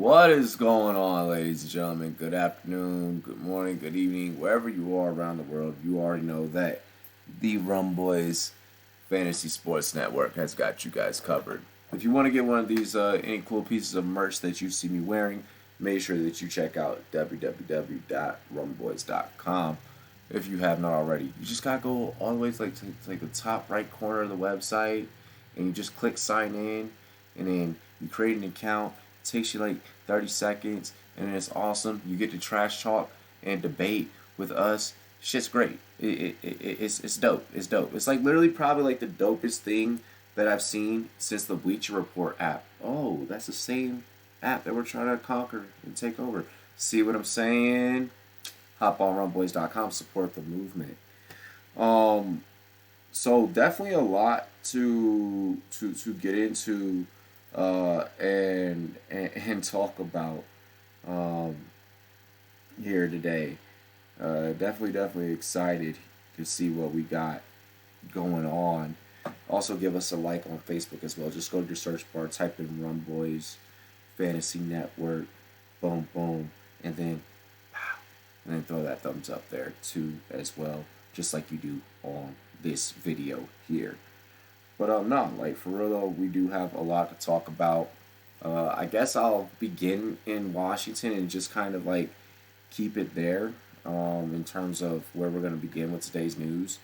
What is going on, ladies and gentlemen? Good afternoon, good morning, good evening, wherever you are around the world. You already know that the Rum Boys Fantasy Sports Network has got you guys covered. If you want to get one of these any cool pieces of merch that you see me wearing, make sure that you check out www.rumboys.com. If you have not already, you just gotta go all the way to the top right corner of the website, and you just click sign in, and then you create an account. It takes you like 30 seconds, and it's awesome. You get to trash talk and debate with us. Shit's great. It's dope. It's dope. It's like literally probably like the dopest thing that I've seen since the Bleacher Report app. Oh, that's the same app that we're trying to conquer and take over. See what I'm saying? Hop on rumboys.com, support the movement. So definitely a lot to get into and talk about here today. Definitely excited to see what we got going on. Also, give us a like on Facebook as well. Just go to your search bar, type in Rum Boys Fantasy Network, boom, boom, and then throw that thumbs up there too as well, just like you do on this video here. But no, like for real though, we do have a lot to talk about. I guess I'll begin in Washington and just kind of like keep it there in terms of where we're going to begin with today's news.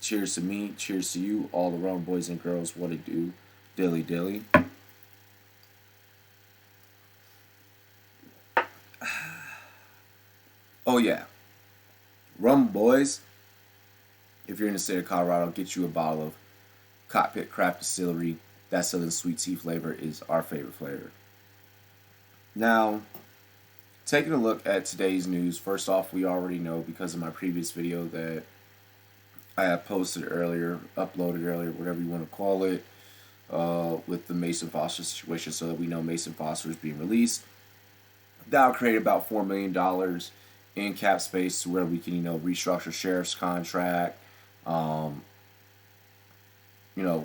Cheers to me, cheers to you, all the Rum boys and girls. What it do, dilly dilly. Oh yeah, Rum Boys. If you're in the state of Colorado, get you a bottle of Cockpit Craft Distillery. That Southern Sweet Tea flavor is our favorite flavor. Now, taking a look at today's news, first off, we already know because of my previous video that I have posted earlier, uploaded earlier, whatever you want to call it, with the Mason Foster situation, so that we know Mason Foster is being released. That'll create about $4 million in cap space to where we can, restructure Sheriff's contract,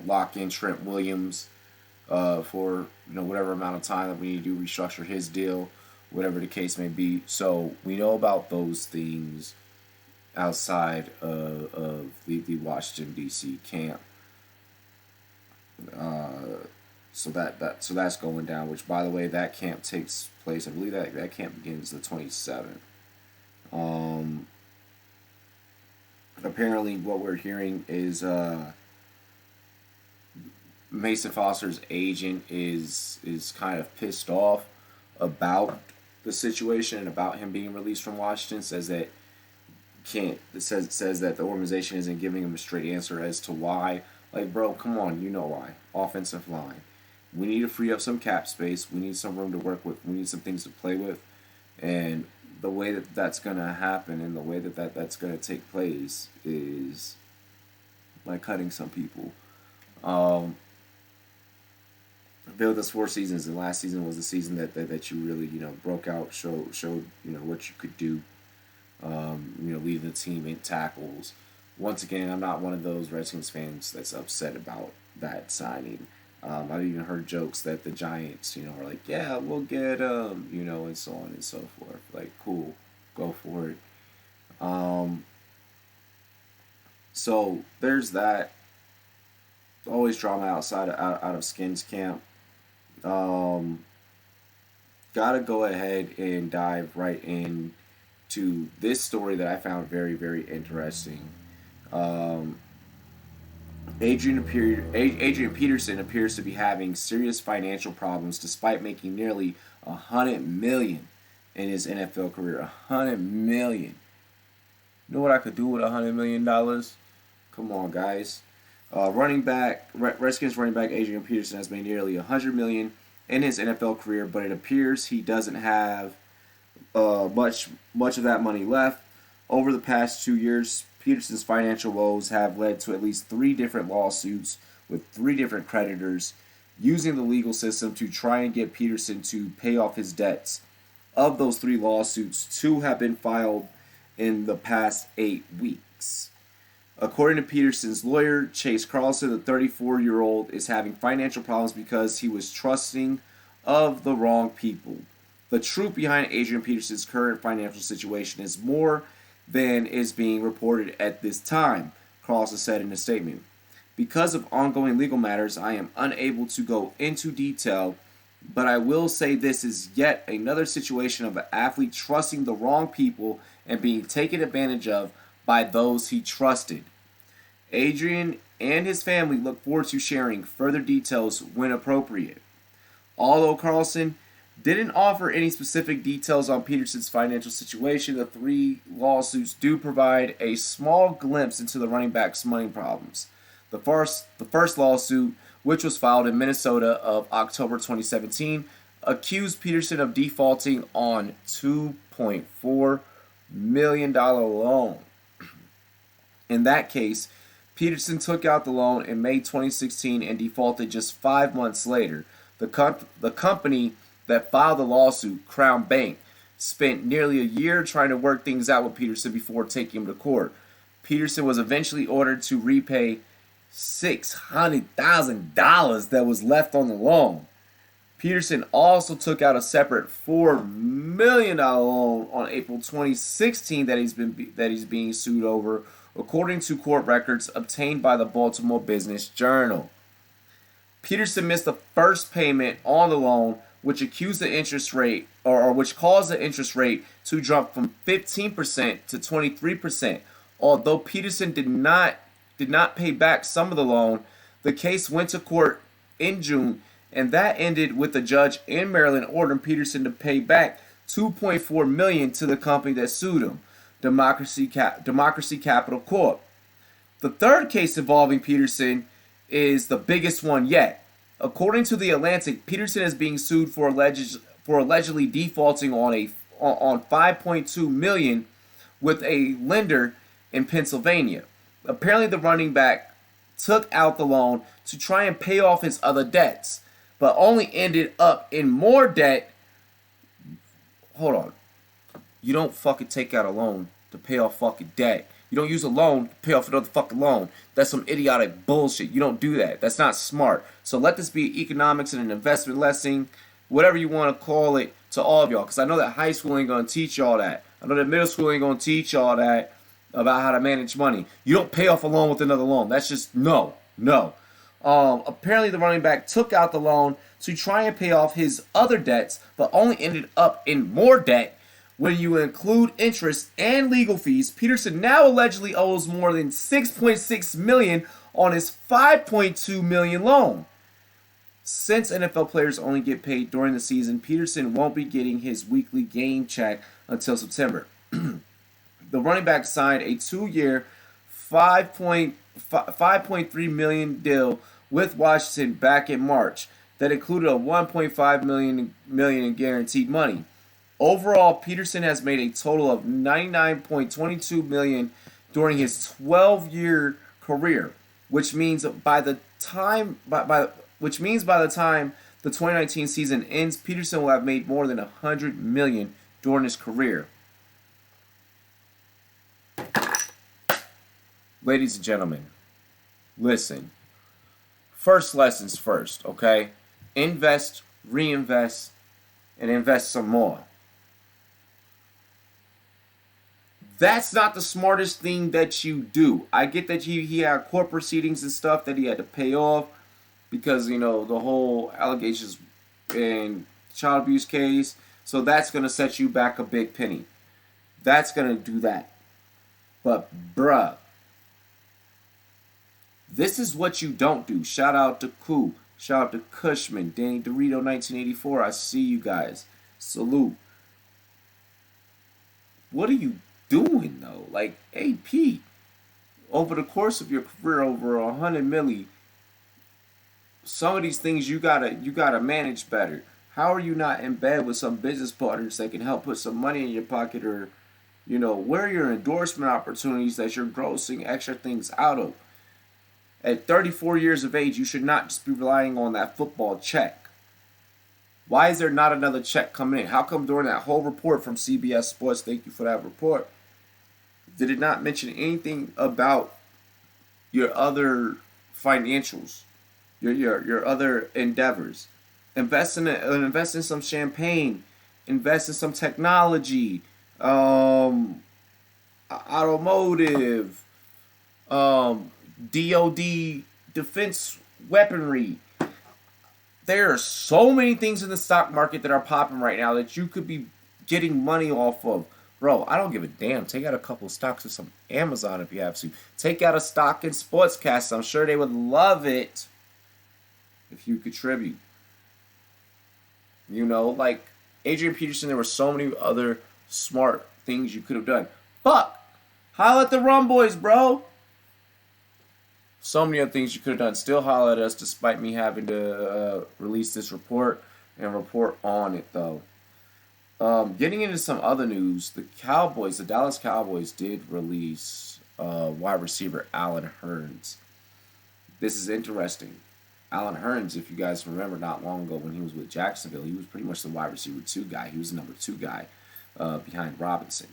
lock in Trent Williams for, whatever amount of time that we need to do, restructure his deal, whatever the case may be. So we know about those things outside of the Washington, D.C. camp. So that's going down, which, by the way, that camp takes place, I believe that camp begins the 27th. Apparently what we're hearing is Mason Foster's agent is kind of pissed off about the situation and about him being released from Washington. Says that the organization isn't giving him a straight answer as to why. Like, bro, come on, you know why. Offensive line. We need to free up some cap space. We need some room to work with. We need some things to play with. And the way that that's going to happen and the way that that's going to take place is by cutting some people. Build us 4 seasons, and last season was the season that you really, broke out, showed what you could do. Leading the team in tackles. Once again, I'm not one of those Redskins fans that's upset about that signing. I've even heard jokes that the Giants, are like, yeah, we'll get and so on and so forth. Like, cool, go for it. So there's that. Always drama out of Skins camp. Gotta go ahead and dive right into this story that I found very, very interesting. Adrian Peterson appears to be having serious financial problems despite making nearly $100 million in his NFL career. $100 million. You know what I could do with $100 million? Come on, guys. Redskins running back Adrian Peterson has made nearly $100 million in his NFL career, but it appears he doesn't have much of that money left. Over the past 2 years, Peterson's financial woes have led to at least 3 different lawsuits with 3 different creditors using the legal system to try and get Peterson to pay off his debts. Of those 3 lawsuits, 2 have been filed in the past 8 weeks. According to Peterson's lawyer, Chase Carlson, the 34-year-old is having financial problems because he was trusting of the wrong people. The truth behind Adrian Peterson's current financial situation is more than is being reported at this time, Carlson said in a statement. Because of ongoing legal matters, I am unable to go into detail, but I will say this is yet another situation of an athlete trusting the wrong people and being taken advantage of by those he trusted. Adrian and his family look forward to sharing further details when appropriate. Although Carlson didn't offer any specific details on Peterson's financial situation, the three lawsuits do provide a small glimpse into the running back's money problems. The first lawsuit, which was filed in Minnesota of October 2017, accused Peterson of defaulting on $2.4 million loan. In that case, Peterson took out the loan in May 2016 and defaulted just 5 months later. The company that filed the lawsuit, Crown Bank, spent nearly a year trying to work things out with Peterson before taking him to court. Peterson was eventually ordered to repay $600,000 that was left on the loan. Peterson also took out a separate $4 million loan on April 2016 that he's being sued over, according to court records obtained by the Baltimore Business Journal. Peterson missed the first payment on the loan, which accused the interest rate or which caused the interest rate to drop from 15% to 23%. Although Peterson did not pay back some of the loan, the case went to court in June, and that ended with the judge in Maryland ordering Peterson to pay back $2.4 million to the company that sued him, Democracy Capital Corp. The third case involving Peterson is the biggest one yet. According to The Atlantic, Peterson is being sued for allegedly defaulting on $5.2 million with a lender in Pennsylvania. Apparently, the running back took out the loan to try and pay off his other debts, but only ended up in more debt. Hold on. You don't fucking take out a loan to pay off fucking debt. You don't use a loan to pay off another fucking loan. That's some idiotic bullshit. You don't do that. That's not smart. So let this be economics and an investment lesson, whatever you want to call it, to all of y'all. Because I know that high school ain't going to teach y'all that. I know that middle school ain't going to teach y'all that about how to manage money. You don't pay off a loan with another loan. That's just no. Apparently the running back took out the loan to try and pay off his other debts, but only ended up in more debt. When you include interest and legal fees, Peterson now allegedly owes more than $6.6 million on his $5.2 million loan. Since NFL players only get paid during the season, Peterson won't be getting his weekly game check until September. The running back signed a 2-year, $5.3 million deal with Washington back in March that included a $1.5 million in guaranteed money. Overall, Peterson has made a total of $99.22 million during his 12-year career, which means by the time the 2019 season ends, Peterson will have made more than $100 million during his career. Ladies and gentlemen, listen. First lessons first, okay? Invest, reinvest, and invest some more. That's not the smartest thing that you do. I get that he had court proceedings and stuff that he had to pay off because, the whole allegations and child abuse case. So that's going to set you back a big penny. That's going to do that. But, bruh, this is what you don't do. Shout out to Koo. Shout out to Cushman. Danny Dorito 1984. I see you guys. Salute. What are you doing though? Like, hey Pete, over the course of your career, over 100 milli, some of these things you gotta manage better. How are you not in bed with some business partners that can help put some money in your pocket, or where are your endorsement opportunities that you're grossing extra things out of? At 34 years of age, you should not just be relying on that football check. Why is there not another check coming in? How come during that whole report from CBS Sports, thank you for that report, did it not mention anything about your other financials, your other endeavors? invest in some champagne, invest in some technology, automotive, DoD defense weaponry. There are so many things in the stock market that are popping right now that you could be getting money off of. Bro, I don't give a damn. Take out a couple of stocks of some Amazon if you have to. Take out a stock in Sportscast. I'm sure they would love it if you contribute. You know, like Adrian Peterson, there were so many other smart things you could have done. Fuck! Holla at the Rum Boys, bro! So many other things you could have done. Still holler at us despite me having to release this report and report on it, though. Getting into some other news, the Dallas Cowboys did release wide receiver Allen Hurns. This is interesting. Allen Hurns, if you guys remember not long ago when he was with Jacksonville, he was pretty much the wide receiver 2 guy. He was the number 2 guy behind Robinson.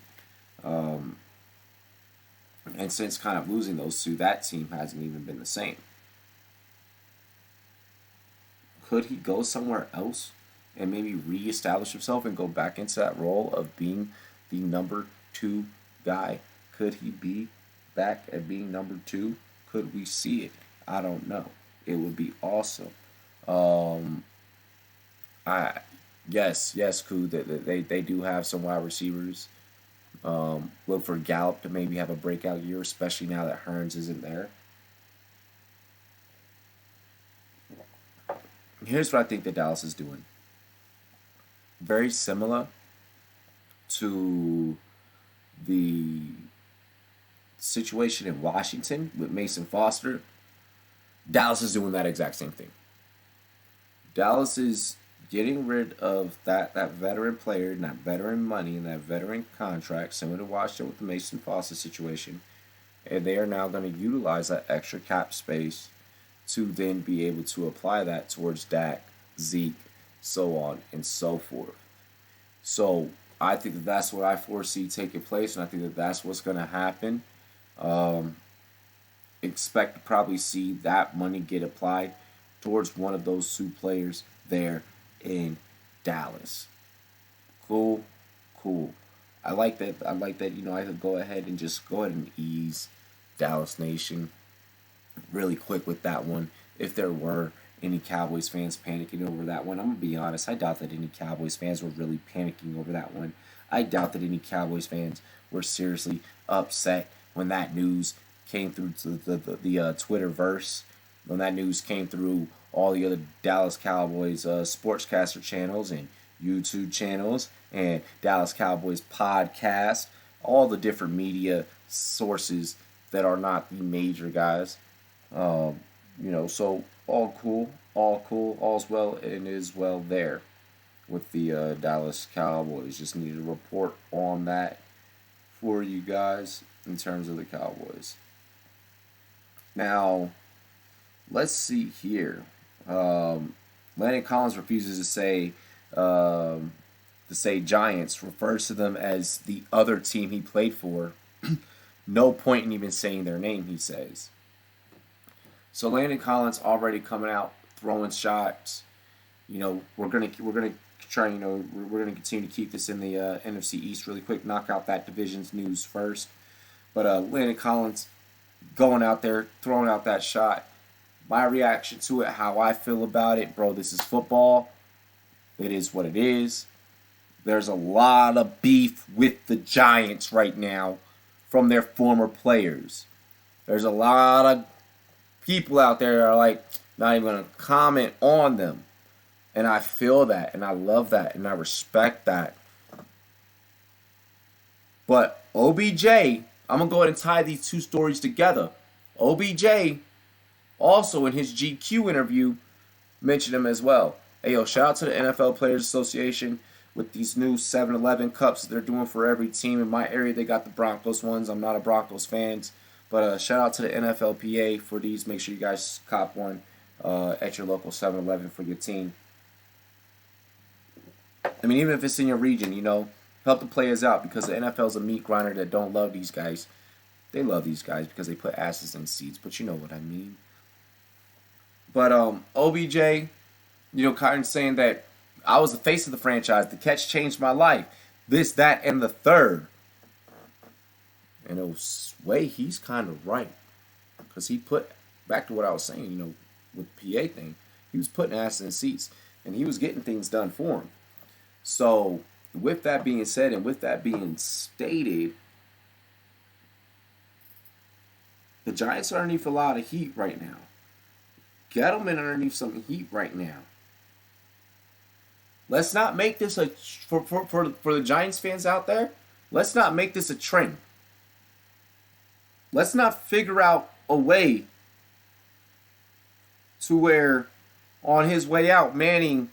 And since kind of losing those two, that team hasn't even been the same. Could he go somewhere else and maybe reestablish himself and go back into that role of being the number 2 guy? Could he be back at being number 2? Could we see it? I don't know. It would be awesome. Yes, cool. They do have some wide receivers. Look for Gallup to maybe have a breakout year, especially now that Hurns isn't there. Here's what I think that Dallas is doing. Very similar to the situation in Washington with Mason Foster. Dallas is doing that exact same thing. Dallas is getting rid of that veteran player and that veteran money and that veteran contract, similar to Washington with the Mason Foster situation, and they are now going to utilize that extra cap space to then be able to apply that towards Dak, Zeke, so on and so forth. So I think that that's what I foresee taking place, and I think that that's what's going to happen. Expect to probably see that money get applied towards one of those 2 players there in Dallas. Cool. I like that. I could go ahead and ease Dallas Nation really quick with that one. If there were any Cowboys fans panicking over that one, I'm going to be honest, I doubt that any Cowboys fans were really panicking over that one. I doubt that any Cowboys fans were seriously upset when that news came through to the Twitterverse, when that news came through all the other Dallas Cowboys sportscaster channels and YouTube channels and Dallas Cowboys podcast, all the different media sources that are not the major guys. So all cool, all's well and is well there with the Dallas Cowboys. Just needed a report on that for you guys in terms of the Cowboys. Now, let's see here. Landon Collins refuses to say Giants, refers to them as the other team he played for. No point in even saying their name, he says. So Landon Collins already coming out throwing shots. We're gonna try. We're gonna continue to keep this in the NFC East really quick. Knock out that division's news first. But Landon Collins going out there, throwing out that shot. My reaction to it, how I feel about it, bro, this is football. It is what it is. There's a lot of beef with the Giants right now from their former players. There's a lot of people out there that are like not even going to comment on them. And I feel that, and I love that, and I respect that. But OBJ, I'm going to go ahead and tie these 2 stories together. OBJ, also in his GQ interview, mentioned him as well. Hey, yo, shout out to the NFL Players Association with these new 7-Eleven cups that they're doing for every team. In my area, they got the Broncos ones. I'm not a Broncos fan. But shout out to the NFLPA for these. Make sure you guys cop one at your local 7-Eleven for your team. I mean, even if it's in your region, help the players out, because the NFL's a meat grinder that don't love these guys. They love these guys because they put asses in seats, but you know what I mean. But OBJ, Kind of saying that I was the face of the franchise. The catch changed my life. This, that, and the third. And in a way, he's kind of right. Because he put, back to what I was saying, with the PA thing, he was putting asses in seats. And he was getting things done for him. So, with that being said and with that being stated, the Giants are underneath a lot of heat right now. Gettleman underneath some heat right now. Let's not make this for the Giants fans out there, let's not make this a trend. Let's not figure out a way to where on his way out, Manning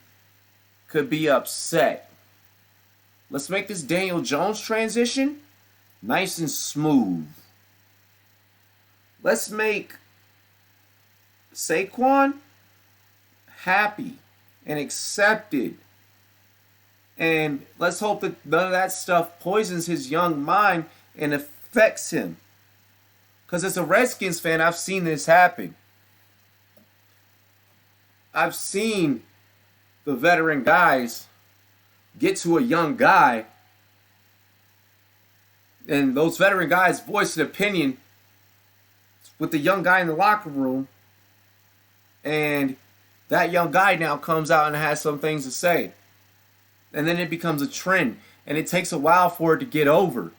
could be upset. Let's make this Daniel Jones transition nice and smooth. Let's make Saquon happy and accepted. And let's hope that none of that stuff poisons his young mind and affects him. Because as a Redskins fan, I've seen this happen. I've seen the veteran guys get to a young guy, and those veteran guys voice an opinion with the young guy in the locker room, and that young guy now comes out and has some things to say. And then it becomes a trend, and it takes a while for it to get over.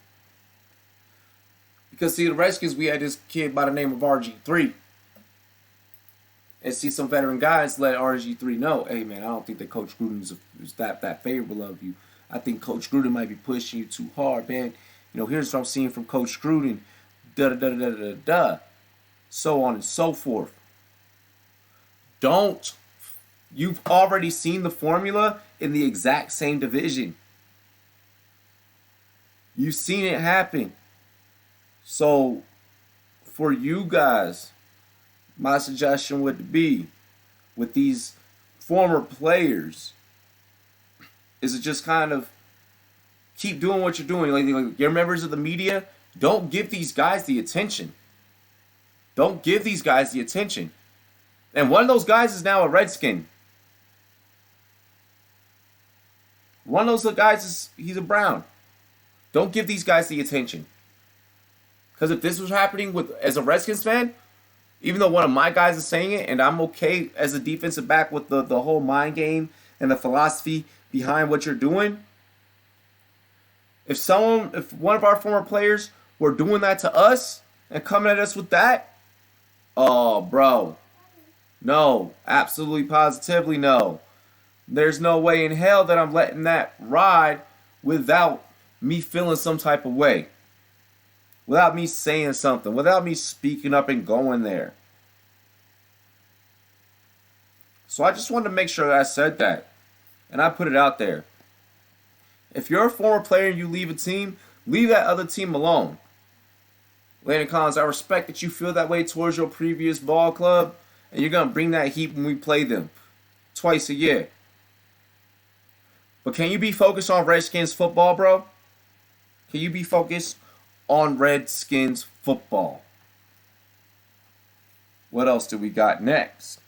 Because, see, the Redskins, we had this kid by the name of RG3. And see, some veteran guys let RG3 know, hey, man, I don't think that Coach Gruden is that favorable of you. I think Coach Gruden might be pushing you too hard, man. Here's what I'm seeing from Coach Gruden. Da-da-da-da-da-da. So on and so forth. You've already seen the formula in the exact same division. You've seen it happen. So, for you guys, my suggestion would be, with these former players, is to just kind of keep doing what you're doing. Like your members of the media, don't give these guys the attention. Don't give these guys the attention. And one of those guys is now a Redskin. One of those guys he's a Brown. Don't give these guys the attention. Because if this was happening as a Redskins fan, even though one of my guys is saying it, and I'm okay as a defensive back with the whole mind game and the philosophy behind what you're doing, if one of our former players were doing that to us and coming at us with that, oh, bro, no, absolutely positively no. There's no way in hell that I'm letting that ride without me feeling some type of way. Without me saying something. Without me speaking up and going there. So I just wanted to make sure that I said that. And I put it out there. If you're a former player and you leave a team, leave that other team alone. Landon Collins, I respect that you feel that way towards your previous ball club. And you're going to bring that heat when we play them. Twice a year. But can you be focused on Redskins football, bro? Can you be focused on Redskins football? What else do we got next?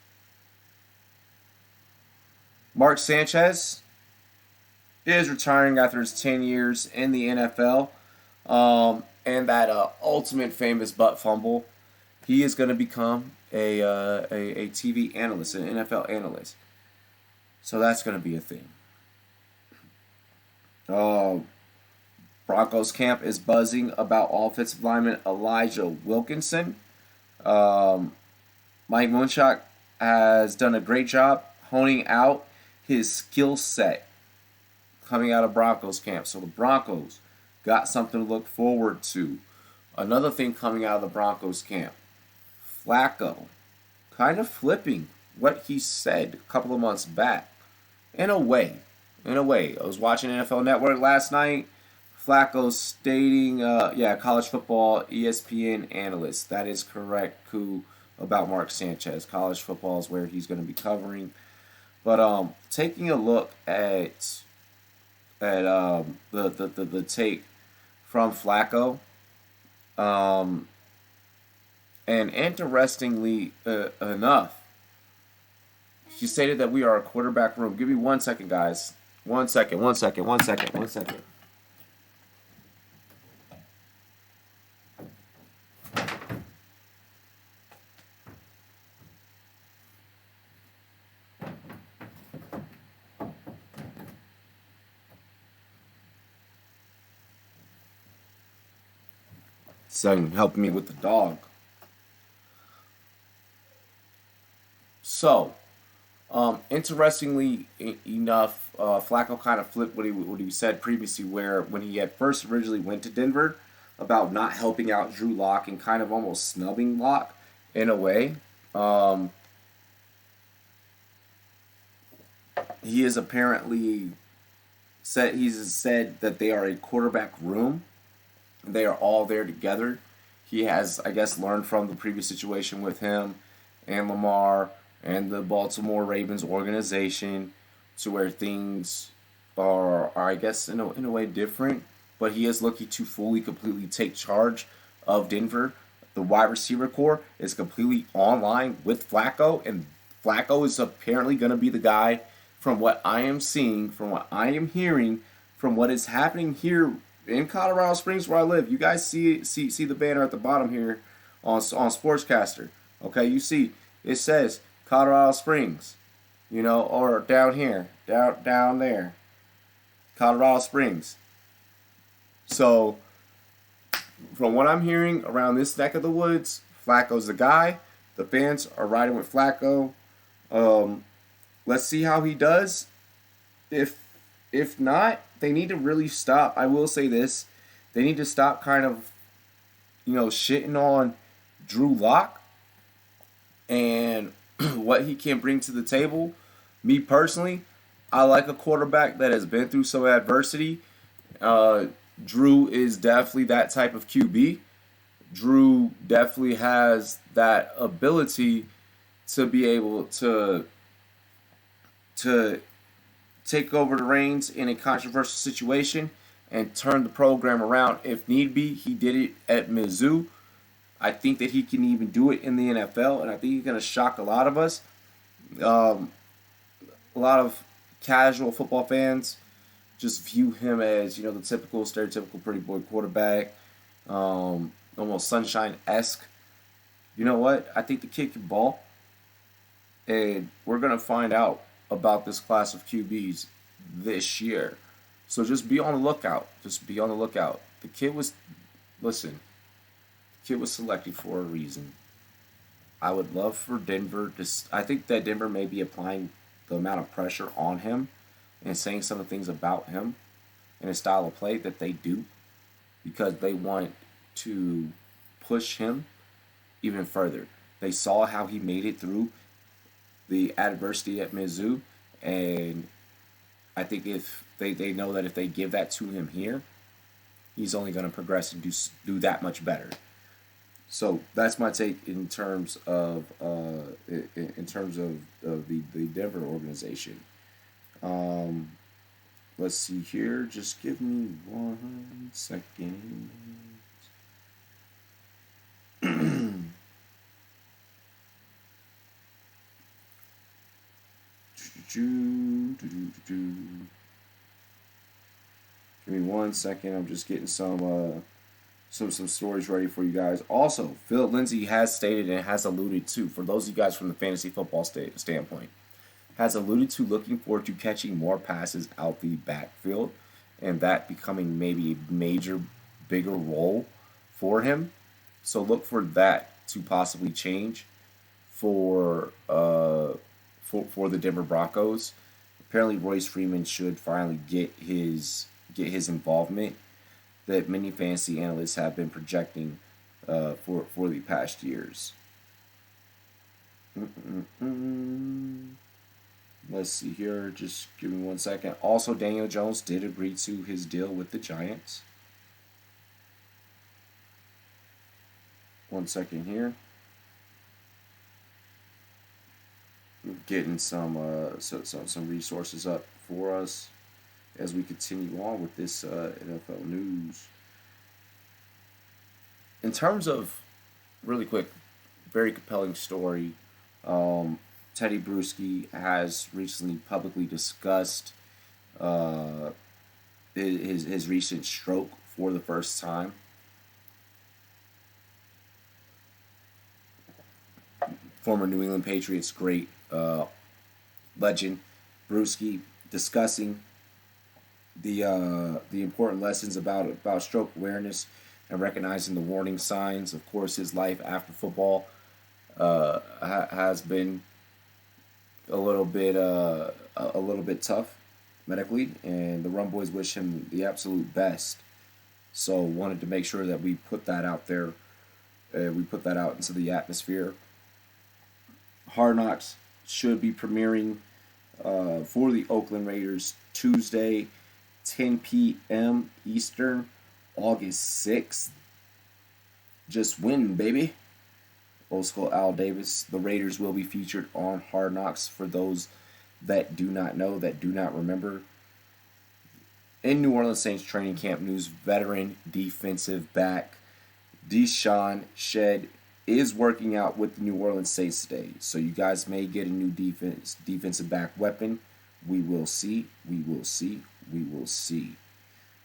Mark Sanchez is retiring after his 10 years in the NFL. And that ultimate famous butt fumble. He is going to become a TV analyst, an NFL analyst. So that's going to be a thing. Broncos camp is buzzing about offensive lineman Elijah Wilkinson. Mike Munchak has done a great job honing out his skill set coming out of Broncos camp. So the Broncos got something to look forward to. Another thing coming out of the Broncos camp, Flacco kind of flipping what he said a couple of months back. In a way. I was watching NFL Network last night. Flacco stating, college football ESPN analyst. That is correct, Koo, about Mark Sanchez. College football is where he's going to be covering. But taking a look at the take from Flacco, and interestingly enough, She stated that we are a quarterback room. Give me 1 second, guys. 1 second, 1 second, 1 second, 1 second. Son helping me with the dog. So, interestingly enough, Flacco kind of flipped what he said previously, where when he had first originally went to Denver about not helping out Drew Lock and kind of almost snubbing Lock in a way. Um, he is apparently he's said that they are a quarterback room. They are all there together. He has, I guess, learned from the previous situation with him and Lamar and the Baltimore Ravens organization to where things are I guess, in a way different. But he is looking to fully, completely take charge of Denver. The wide receiver core is completely online with Flacco, and Flacco is apparently going to be the guy from what I am seeing, from what I am hearing, from what is happening here in Colorado Springs where I live. You guys see the banner at the bottom here on Sportscaster. Okay, you see it says Colorado Springs, or down here, down there, Colorado Springs. So, from what I'm hearing around this neck of the woods, Flacco's the guy. The fans are riding with Flacco. Let's see how he does. If not, they need to really stop. I will say this: they need to stop kind of, shitting on Drew Lock and what he can bring to the table. Me personally, I like a quarterback that has been through some adversity. Drew is definitely that type of QB. Drew definitely has that ability to be able to take over the reins in a controversial situation and turn the program around if need be. He did it at Mizzou. I think that he can even do it in the NFL, and I think he's going to shock a lot of us. A lot of casual football fans just view him as, the typical, stereotypical pretty boy quarterback, almost sunshine-esque. You know what? I think the kid can ball, and we're going to find out about this class of QBs this year. So just be on the lookout. Just be on the lookout. The kid was selected for a reason. I would love for Denver to. I think that Denver may be applying the amount of pressure on him and saying some of the things about him and his style of play that they do because they want to push him even further. They saw how he made it through the adversity at Mizzou, and I think if they know that if they give that to him here, he's only going to progress and do that much better. So that's my take in terms of the Denver organization. Let's see here. Just give me 1 second. Give me 1 second. I'm just getting some stories ready for you guys. Also, Phil Lindsay has stated and has alluded to, for those of you guys from the fantasy football standpoint, has alluded to looking forward to catching more passes out the backfield and that becoming maybe a major, bigger role for him. So look for that to possibly change for the Denver Broncos. Apparently, Royce Freeman should finally get his involvement that many fantasy analysts have been projecting for the past years. Let's see here. Just give me 1 second. Also, Daniel Jones did agree to his deal with the Giants. 1 second here. Getting some resources up for us as we continue on with this NFL news. In terms of, really quick, very compelling story. Teddy Bruschi has recently publicly discussed uh, his recent stroke for the first time. Former New England Patriots great legend Bruschi discussing the important lessons about stroke awareness and recognizing the warning signs. Of course, his life after football has been a little bit tough medically, and the Rum Boys wish him the absolute best. So wanted to make sure that we put that out there. We put that out into the atmosphere. Hard Knocks should be premiering for the Oakland Raiders Tuesday, 10 p.m. Eastern, August 6th. Just win, baby. Old school Al Davis. The Raiders will be featured on Hard Knocks for those that do not know, that do not remember. In New Orleans Saints training camp news, veteran defensive back Deshaun Shedd is working out with the New Orleans Saints today. So you guys may get a new defensive back weapon. We will see. We will see. We will see.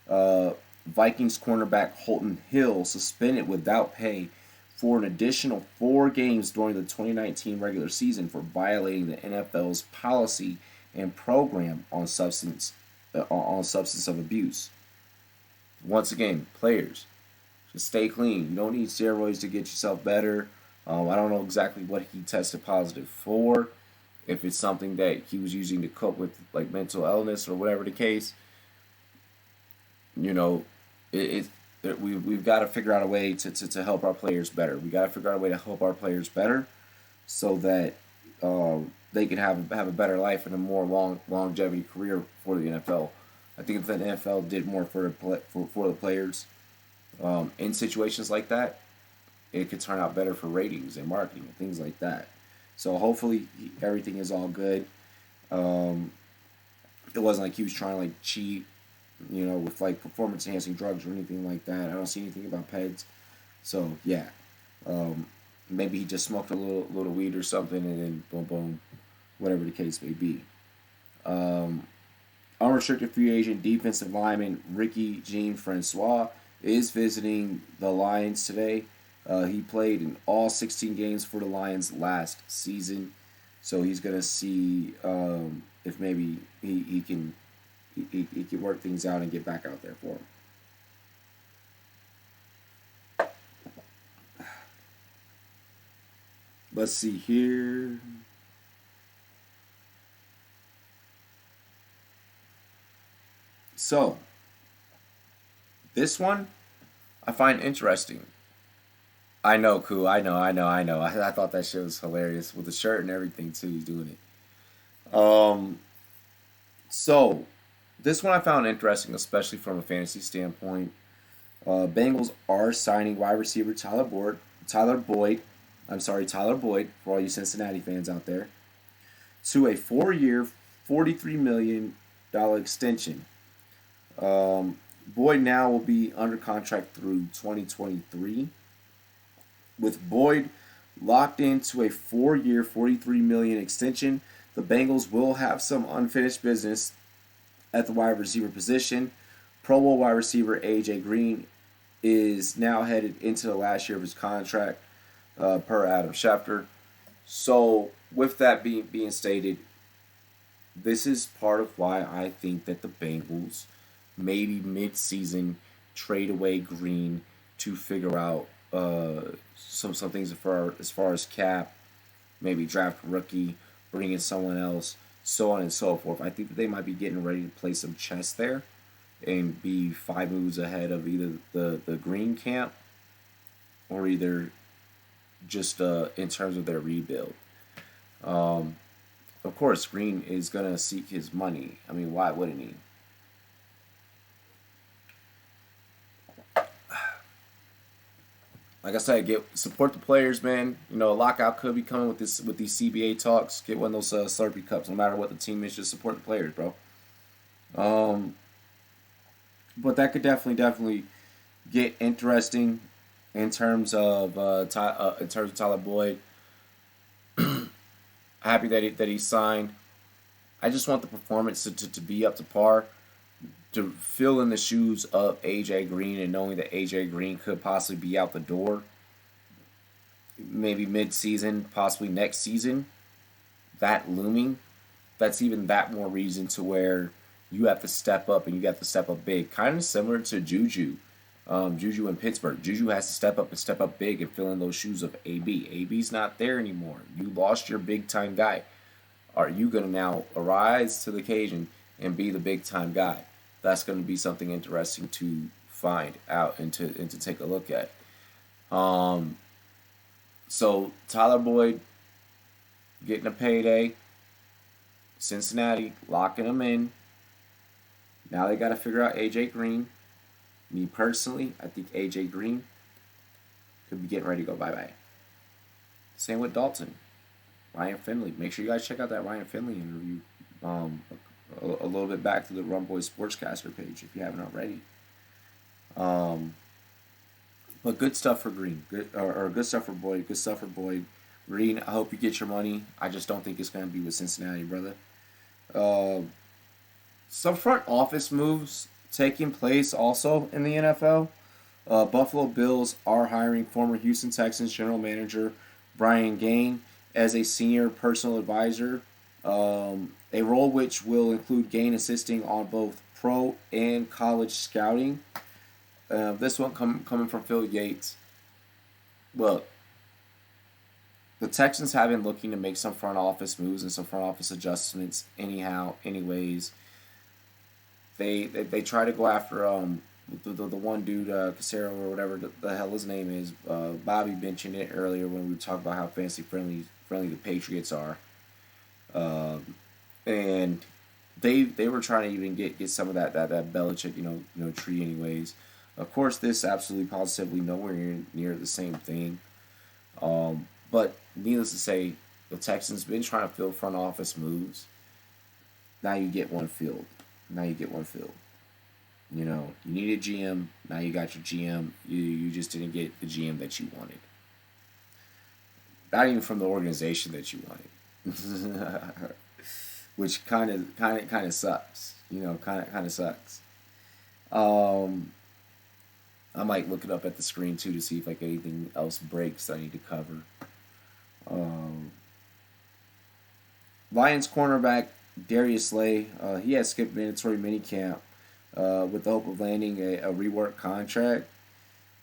Vikings cornerback Holton Hill suspended without pay for an additional 4 games during the 2019 regular season for violating the NFL's policy and program on substance of abuse. Once again, players, just stay clean. You don't need steroids to get yourself better. I don't know exactly what he tested positive for. If it's something that he was using to cope with, like mental illness or whatever the case, you know, we've got to figure out a way to help our players better. We got to figure out a way to help our players better, so that they can have a better life and a more longevity career for the NFL. I think if the NFL did more for the players in situations like that, it could turn out better for ratings and marketing and things like that. So hopefully everything is all good. It wasn't like he was trying to like cheat, with like performance enhancing drugs or anything like that. I don't see anything about PEDs. So yeah, maybe he just smoked a little weed or something, and then boom boom, whatever the case may be. Unrestricted free agent defensive lineman Ricky Jean Francois is visiting the Lions today. He played in all 16 games for the Lions last season, so he's gonna see if maybe he can work things out and get back out there for him. Let's see here. So, this one I find interesting. I know, cool. I know. I thought that shit was hilarious with the shirt and everything too. He's doing it. So this one I found interesting, especially from a fantasy standpoint. Bengals are signing wide receiver Tyler Boyd, for all you Cincinnati fans out there, to a 4-year, $43 million extension. Boyd now will be under contract through 2023. With Boyd locked into a 4-year, $43 million extension, the Bengals will have some unfinished business at the wide receiver position. Pro Bowl wide receiver A.J. Green is now headed into the last year of his contract, per Adam Schefter. So, with that being stated, this is part of why I think that the Bengals maybe mid-season trade away Green to figure out some things as far as cap, maybe draft a rookie, bring in someone else, so on and so forth. I think that they might be getting ready to play some chess there and be 5 moves ahead of either the Green camp or either just in terms of their rebuild. Of course, Green is going to seek his money. I mean, why wouldn't he? Like I said, support the players, man. A lockout could be coming with these CBA talks. Get one of those Slurpee cups, no matter what the team is. Just support the players, bro. But that could definitely get interesting in terms of Tyler Boyd. Happy that he signed. I just want the performance to be up to par, to fill in the shoes of AJ Green, and knowing that AJ Green could possibly be out the door, maybe mid-season, possibly next season. That looming, that's even that more reason to where you have to step up, and you have to step up big. Kind of similar to Juju. Juju in Pittsburgh. Juju has to step up and step up big and fill in those shoes of AB. AB's not there anymore. You lost your big time guy. Are you going to now arise to the occasion and be the big time guy? That's going to be something interesting to find out and to take a look at. So Tyler Boyd getting a payday. Cincinnati locking him in. Now they got to figure out AJ Green. Me personally, I think AJ Green could be getting ready to go bye-bye. Same with Dalton. Ryan Finley. Make sure you guys check out that Ryan Finley interview. A little bit back to the Rum Boys Sportscaster page if you haven't already. But good stuff for Green. Good stuff for Boyd. Good stuff for Boyd. Green, I hope you get your money. I just don't think it's going to be with Cincinnati, brother. Some front office moves taking place also in the NFL. Buffalo Bills are hiring former Houston Texans general manager Brian Gaine as a senior personal advisor, a role which will include Gaine assisting on both pro and college scouting. This one coming from Phil Yates. Look, the Texans have been looking to make some front office moves and some front office adjustments anyways. They try to go after the one dude, Casero or whatever the hell his name is. Bobby mentioned it earlier when we talked about how fancy friendly the Patriots are. And they were trying to even get some of that Belichick tree anyways. Of course, this absolutely positively nowhere near the same thing. But needless to say, the Texans been trying to fill front office moves. Now you get one filled. You know, you need a GM. Now you got your GM. You just didn't get the GM that you wanted. Not even from the organization that you wanted. Which kind of sucks. Kind of sucks. I might look it up at the screen too to see if anything else breaks that I need to cover. Lions cornerback Darius Slay, he has skipped mandatory minicamp with the hope of landing a rework contract.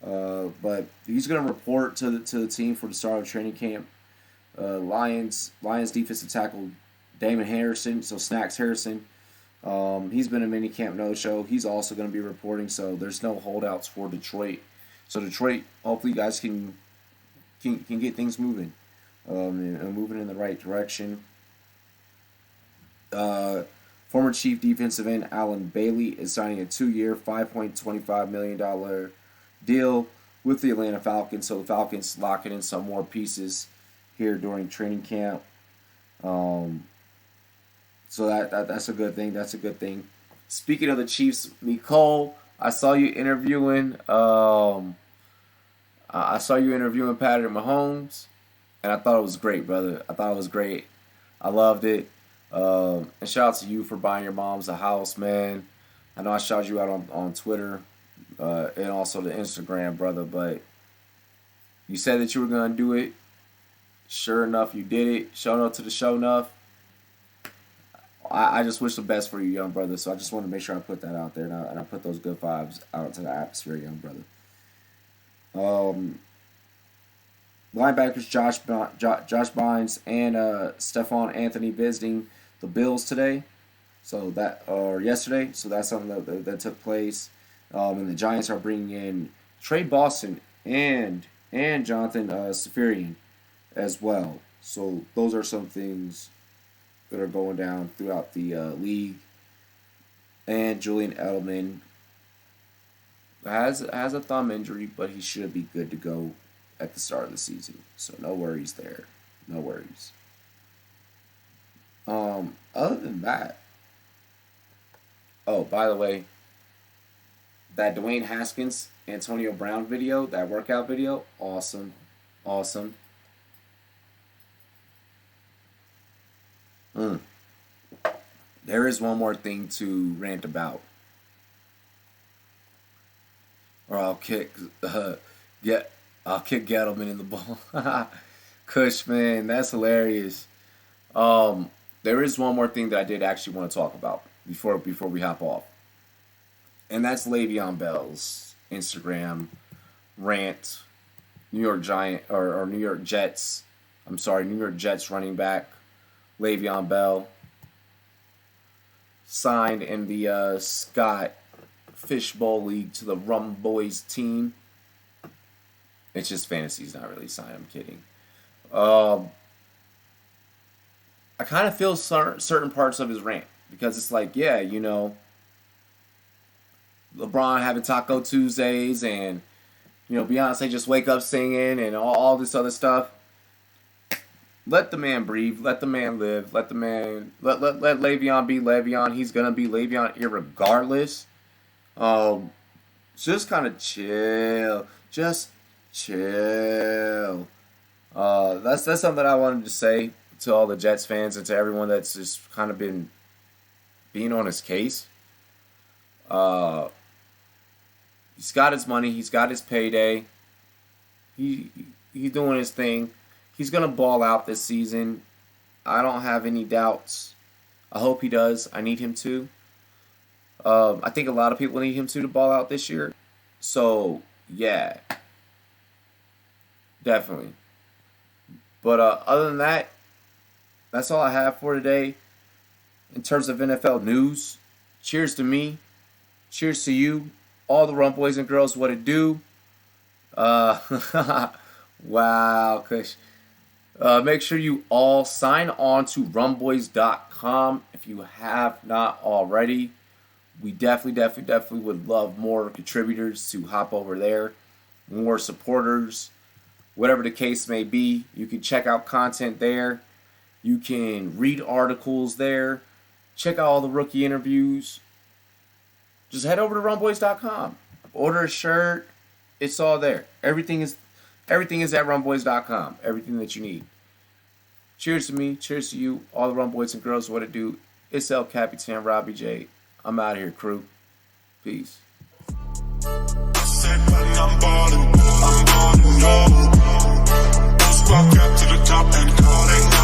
But he's going to report to the team for the start of training camp. Lions defensive tackle Damon Harrison, so Snacks Harrison, he's been a minicamp no-show. He's also going to be reporting, so there's no holdouts for Detroit. So Detroit, hopefully you guys can get things moving and moving in the right direction. Former Chief defensive end Allen Bailey is signing a 2-year, $5.25 million deal with the Atlanta Falcons. So the Falcons locking in some more pieces here during training camp. So that's a good thing. That's a good thing. Speaking of the Chiefs, Mecole, I saw you interviewing. I saw you interviewing Patrick Mahomes, and I thought it was great, brother. I thought it was great. I loved it. And shout out to you for buying your mom's a house, man. I know I shouted you out on Twitter and also the Instagram, brother, but you said that you were going to do it. Sure enough, you did it. Show up to the show enough. I just wish the best for you, young brother, so I just want to make sure I put that out there, and I put those good vibes out into the atmosphere, young brother. Linebackers Josh Bynes and Stephon Anthony visiting the Bills today, yesterday. So that's something that took place. And the Giants are bringing in Trey Boston and Jonathan Safarian as well. So those are some things that are going down throughout the league. And Julian Edelman has a thumb injury, but he should be good to go at the start of the season. So no worries there. No worries. Other than that, oh, by the way, that Dwayne Haskins, Antonio Brown video, that workout video, awesome. Mm. There is one more thing to rant about, or I'll kick Gettleman in the ball. Kush, man, that's hilarious. There is one more thing that I did actually want to talk about before we hop off, and that's Le'Veon Bell's Instagram rant. New York Giant or New York Jets. I'm sorry, New York Jets running back Le'Veon Bell signed in the Scott Fishbowl League to the Rum Boys team. It's just fantasy. He's not really signed. I'm kidding. I kind of feel certain parts of his rant because it's like, yeah, LeBron having Taco Tuesdays and Beyonce just wake up singing and all this other stuff. Let the man breathe. Let the man live. Let Le'Veon be Le'Veon. He's gonna be Le'Veon irregardless. Just kind of chill. Just chill. That's something that I wanted to say to all the Jets fans and to everyone that's just kind of been being on his case. He's got his money. He's got his payday. He's doing his thing. He's going to ball out this season. I don't have any doubts. I hope he does. I need him to. I think a lot of people need him to ball out this year. So, yeah. Definitely. But other than that, that's all I have for today. In terms of NFL news, cheers to me. Cheers to you. All the Rum Boys and Girls, what it do. Wow, Kush. Make sure you all sign on to rumboys.com if you have not already. We definitely would love more contributors to hop over there, more supporters, whatever the case may be. You can check out content there. You can read articles there. Check out all the rookie interviews. Just head over to rumboys.com. Order a shirt. It's all there. Everything is at rumboys.com. Everything that you need. Cheers to me. Cheers to you. All the Rum Boys and Girls. What it do. It's El Capitan Robbie J. I'm out of here, crew. Peace. I'm balling, no. Squawk up to the top and calling.